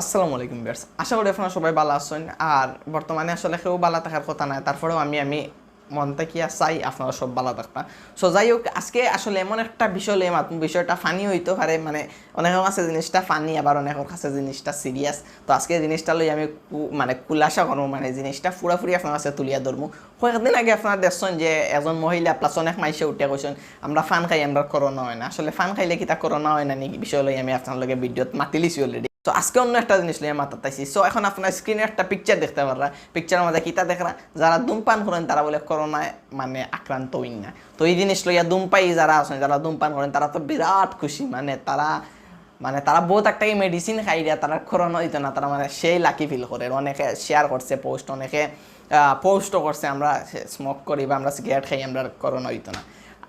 আসসালামু আলাইকুম ভিউয়ার্স, আশা করি আপনারা সবাই ভালো আছেন। আর বর্তমানে আসলে কেউ ভালো থাকার কথা নাই, তারপরেও আমি মন থেকে চাই আপনারা সব ভালো থাকবা। সো যাই হোক, আজকে আসলে এমন একটা বিষয় লইয়া মাত্র বিষয়টা ফানি হইতে পারে, মানে অনেকের কাছে জিনিসটা ফানি, আবার অনেকের কাছে জিনিসটা সিরিয়াস। তো আজকে জিনিসটা লই আমি মানে খুলাসা করবো, মানে জিনিসটা পুরাপুরি আপনার কাছে তুলিয়া ধরবো। কয়েকদিন আগে আপনারা দেখছেন যে এজন মহিলা প্লাস অনেক মাইসে উঠে কৈছেন আমরা ফান খাই, আমরা করোনা হয় না। আসলে ফান খাইলে কি তা করোনা হয় না নাকি বিষয় লই আমি আপনার লগে ভিডিওত মাতিলিছি অলরেডি। তো আজকে অন্য একটা জিনিস নিয়ে মাথাতাইছি। সো এখন আপনার স্ক্রিনে একটা পিকচার দেখতে পাররা, পিকচারের মধ্যে কিতা দেখরা, যারা ধূমপান করেন তারা বলে করোনায় মানে আক্রান্ত হইন না। তো এই জিনিস লইয়া ধূমপাই যারা আছেন, যারা ধূমপান করেন তারা তো বিরাট খুশি, তারা বহুত একটা মেডিসিন খাই দিয়া তারা করোনা হইতো না, তারা মানে সেই লাকি ফিল করে। অনেকে শেয়ার করছে পোস্ট, অনেকে পোস্টও করছে আমরা স্মোক করি বা আমরা সিগারেট খাই, আমরা করোনা হইতো না।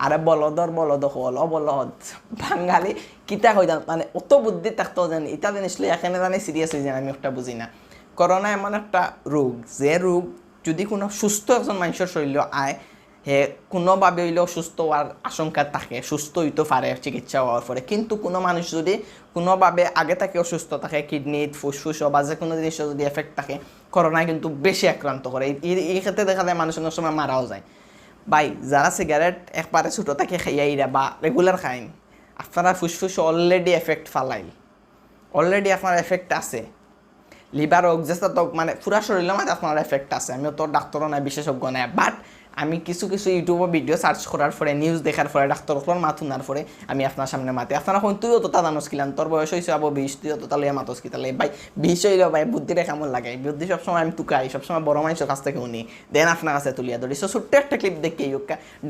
আরে বলদ হল অবলদ বাঙালি কিতা হয়ে যান, মানে অত বুদ্ধি থাকতেও জানি ইটা জিনিস লই এখানে জানি সিরিয়াস হয়ে যান, আমি একটা বুঝি না। করোনা এমন একটা রোগ, যে রোগ যদি কোনো সুস্থ একজন মানুষের শরীর আয়, হে কোনোভাবে হইলেও সুস্থ হওয়ার আশঙ্কা থাকে, সুস্থ হইতে পারে চিকিৎসা হওয়ার পরে। কিন্তু কোনো মানুষ যদি কোনোভাবে আগে থেকে অসুস্থ থাকে, কিডনি ফুসফুস বা যে কোনো জিনিসের যদি এফেক্ট থাকে, করোনায় কিন্তু বেশি আক্রান্ত করে। এই ক্ষেত্রে দেখা যায় মানুষ অনেক সময় মারাও যায়। ভাই, যারা সিগারেট একবারে ছোটো থেকে খাইয়াইরা বা রেগুলার খাইন, আপনারা ফুসফুস অলরেডি এফেক্ট ফালাইল, অলরেডি আপনার এফেক্ট আছে। লিভার হোক, যেটা তো মানে পুরা শরীরের মধ্যে আপনার এফেক্ট আছে। আমিও তো ডাক্তারও নাই, বিশেষজ্ঞ নাই, বাট আমি কিছু ইউটিউবে ভিডিও সার্চ করার পরে, নিউজ দেখার পরে, ডাক্তার মাথুনার পরে আমি আপনার সামনে মাতি। আপনারা হন তুইও তো তা জানোস কিলাম, তোর বয়স হয়েছে আবো 20, তুইও তো তাহলে মাতস কি তাহলে ভাই 20 হইল ভাই, বুদ্ধিটা কেমন লাগে? বুদ্ধি সবসময় আমি তুকাই, সবসময় বড় মানুষের কাছ থেকে উনি দেন আপনার কাছে তুলিয়া ধরি। সো ছোট্ট একটা ক্লিপ দেখি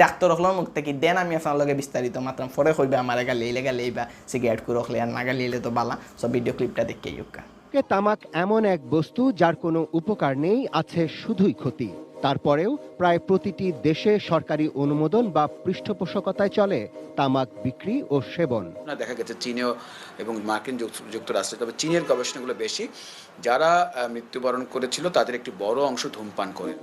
ডাক্তার হলোর মুখ থেকে দেন, আমি আপনার লগে বিস্তারিত মাত্রাম পরে কইবে আমার গালি বা সিগারেট করে রখলে আর না গালি এলে তো বালা। সো ভিডিও ক্লিপটা দেখি তামাক এমন এক বস্তু যার কোনো উপকার নেই, আছে শুধুই ক্ষতি। তারপরেও প্রায় প্রতিটি দেশে সরকারি অনুমোদন বা পৃষ্ঠপোষকতায় চলে তামাক বিক্রি ও সেবন। দেখা গেছে চীনেও এবং মার্কিন যুক্তরাষ্ট্রে, তবে চীনের গবেষণাগুলো বেশি, যারা মৃত্যুবরণ করেছিল তাদের একটি বড় অংশ ধূমপান করে।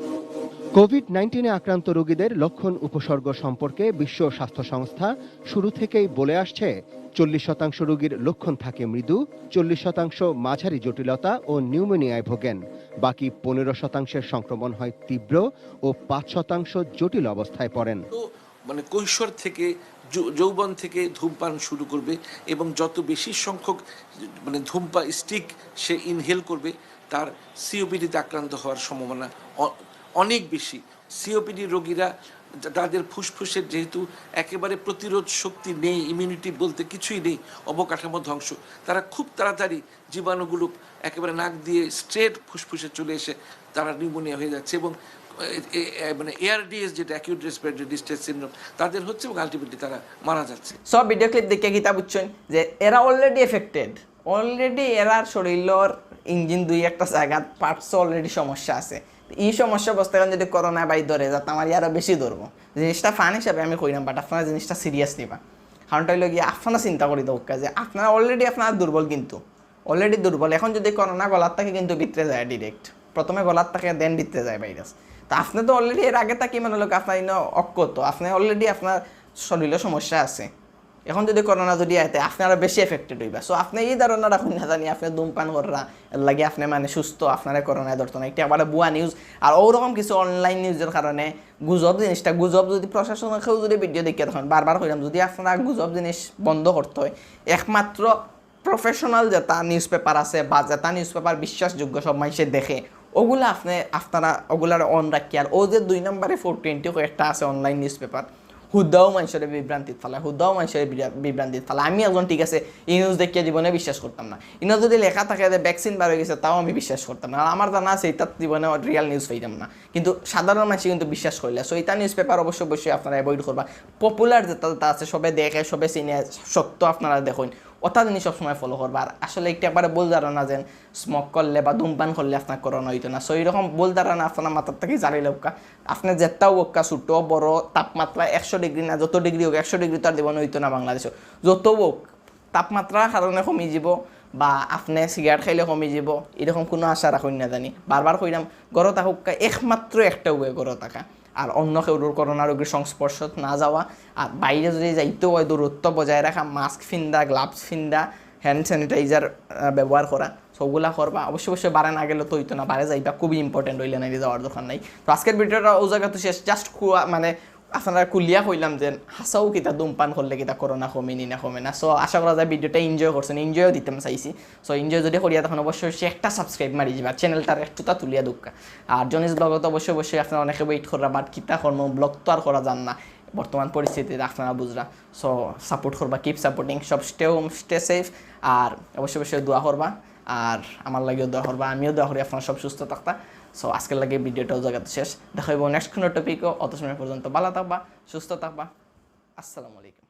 কোভিড-19 আক্রান্ত রোগীদের লক্ষণ উপসর্গ সম্পর্কে বিশ্ব স্বাস্থ্য সংস্থা শুরু থেকেই বলে আসছে, 40% রোগীর লক্ষণ থাকে মৃদু, 40% মাঝারি জটিলতা ও নিউমোনিয়ায় ভোগেন, বাকি 15% সংক্রমণ হয় তীব্র ও 5% জটিল অবস্থায় পড়েন। মানে কৈশোর থেকে যৌবন থেকে ধূমপান শুরু করবে এবং যত বেশি সংখ্যক মানে ধূমপান স্টিক সে ইনহেল করবে, তার সিওপিডিতে আক্রান্ত হওয়ার সম্ভাবনা অনেক বেশি। সিওপিডি রোগীরা তাদের ফুসফুসের যেহেতু একেবারে প্রতিরোধ শক্তি নেই, ইমিউনিটি বলতে কিছুই নেই, অবকাঠামো ধ্বংস, তারা খুব তাড়াতাড়ি জীবাণুগুলো একেবারে নাক দিয়ে স্ট্রেট ফুসফুসে চলে এসে তারা নিউমোনিয়া হয়ে যাচ্ছে এবং মানে এআরডিএস, যেটা অ্যাকিউট রেসপিরেটরি ডিস্ট্রেস সিনড্রোম, তাদের হচ্ছে এবং আলটিমেটলি তারা মারা যাচ্ছে। সব ভিডিও ক্লিপ দেখে কিতা বুঝছেন যে এরা অলরেডি এফেক্টেড, অলরেডি এরার শরীরের ইঞ্জিন দুই একটা জায়গা পার্টস অলরেডি সমস্যা আছে। এই সমস্যা অবস্থায় যদি করোনা বাই ধরে যাতে আমার আরও বেশি ধরবো। জিনিসটা ফান হিসাবে আমি কইলাম, বাট আপনারা জিনিসটা সিরিয়াস নিবা। কারণটা হইল গিয়ে আপনারা চিন্তা করি দোকা যে আপনারা অলরেডি আপনারা দুর্বল, কিন্তু অলরেডি দুর্বল। এখন যদি করোনা গলার থাকে কিন্তু ভিতরে যায় ডিরেক্ট, প্রথমে গলার থাকে দেন ভিতরে যায় ভাইরাস। তো আপনি তো অলরেডি এর আগে থাকি মানে লোক আপনার অক্ষত, আপনি অলরেডি আপনার শরীরে সমস্যা আছে। এখন যদি করোনা যদি আইতে আপনারা বেশি এফেক্টেড হইবা। সো আপনি এই ধারণা রাখুন না জানি আপনি ধূমপান করা লাগে আপনি মানে সুস্থ, আপনারা করোনায় ধরতো না, এটা আবার ভুয়া নিউজ। আর ওরকম কিছু অনলাইন নিউজের কারণে গুজব জিনিসটা, গুজব যদি প্রশাসনকেও যদি ভিডিও দেখিয়ে তখন বারবার কইলাম, যদি আপনারা গুজব জিনিস বন্ধ করতে হয়, একমাত্র প্রফেশনাল যেটা নিউজ পেপার আছে বা যেটা নিউজ পেপার বিশ্বাসযোগ্য সব মানুষে দেখে, ওগুলো আপনারা ওগুলার অন রাখি। আর ও যে 2 নম্বরে 420 কয়েকটা আছে অনলাইন নিউজ পেপার, হুদাও মানুষের বিভ্রান্তিত ফেলায়, হুদাও মানুষের বিভ্রান্তিত ফেলায়। আমি একজন ঠিক আছে এই নিউজ দেখিয়ে জীবনে বিশ্বাস করতাম না, ইনো যদি লেখা থাকে যে ভ্যাকসিন বার হয়ে গেছে তাও আমি বিশ্বাস করতাম না। আমার জানা আছে এটা জীবনে রিয়াল নিউজ পাইতাম না, কিন্তু সাধারণ মানুষ কিন্তু বিশ্বাস করলে। সো এটা নিউজ পেপার অবশ্যই আপনারা অ্যাভয়েড করবা। পপুলার যেটা আছে সবে দেখে সবে চিনে সত্য আপনারা দেখুন, ওটা জিনিস সবসময় ফলো করবা। আর আসলে একটা একবারে ভুল ধারণা যে স্মোক করলে বা ধূমপান করলে আপনার করোনা হইতো না। সো এইরকম ভুল ধারণা আপনার মাথার থেকে জারি লোকা, আপনার যেটাও ওকা ছোটো বড় তাপমাত্রা 100 ডিগ্রি না, যত ডিগ্রি হোক 100 ডিগ্রি তো আর দেবন হইতো না বাংলাদেশে। যত হোক তাপমাত্রার কারণে কমে যাব বা আপনি সিগারেট খাইলে কমে যাব, এরকম কোনো আশা রাখুন না জানি। বারবার কইলাম ঘরে থাকুক, একমাত্র একটা ওয়ে ঘরে থাকা, আর অন্য কেউ করোনা রোগীর সংস্পর্শ না যাওয়া। আর বাইরে যদি যাইতেও হয় দূরত্ব বজায় রাখা, মাস্ক ফিন্দা, গ্লাভস ফিন্দা, হ্যান্ড স্যানিটাইজার ব্যবহার করা। সো ওগুলা করবা অবশ্যই বারে না গেলে তো হইতো না, বারে যাইবা খুবই ইম্পর্টেন্ট, হইলে না যাওয়ার দরকার নাই। তো আজকের ভিডিওটা ও জায়গা তো শেষ, জাস্ট মানে আপনারা কুলিয়া কইলাম যে হাসাও কিতা ধূমপান করলে কিতা করোনা কমেনি না কমে না। সো আশা করা যায় ভিডিওটা এনজয় করছেন, এনজয়ও দিতে চাইছি। সো এনজয় যদি করিয়া তখন অবশ্যই একটা সাবস্ক্রাইব মারি যাবা, চ্যানেলটার একটুটা তুলিয়া দুঃখা। আর জনিস ব্লগত অবশ্যই আপনারা অনেকে ওয়েট করা, বাট কিতা কর্ম ব্লগ তো আর করা যান না বর্তমান পরিস্থিতিতে, আপনারা বুঝরা। সো সাপোর্ট করবা, কিপ সাপোর্টিং, সব স্টে সেফ, আর অবশ্যই দোয়া করবা, আর আমার লাগেও দোয়া করবা, আমিও দোয়া করি আপনারা সব সুস্থ থাকতা। সো আজকের লাগে ভিডিওটাও জায়গাতে শেষ, দেখা হইব নেক্সট কোনো টপিকও। অত সময় পর্যন্ত ভালো থাকবা, সুস্থ থাকবা। আসসালামু আলাইকুম।